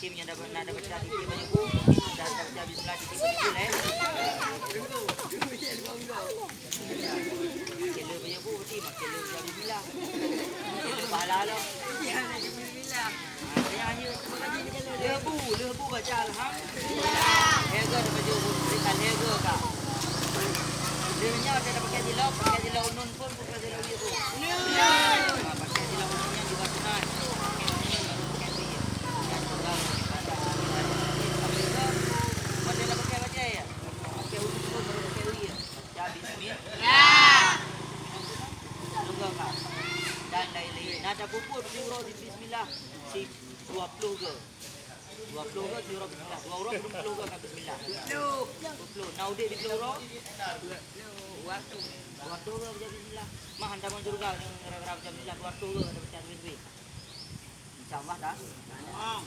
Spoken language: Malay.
timnya nak dapat jadi tim banyak bu. Dah dapat bismillah di tim boleh. Kilo banyak bu tim kilo jadi bismillah. Kilo pahala lo. Bismillah. Hanya lebu baca alhamdulillah. Hega dapat jauh berikan hega kak. Dia ada pakai dilok nun pun pakai dilok itu. Pakai dilok nunnya juga sunat. Dan lain-lain. Nada pupur diurut di bismillah. Si 20 ke. 20 ke diurut bismillah. 2 orang 20 ke kat bismillah. 20. Now dia di peluru. Waktu ke baca bismillah. Mah hantar pun surga yang gara-gara baca bismillah. Waktu ke ada baca duit. InsyaAllah dah. InsyaAllah.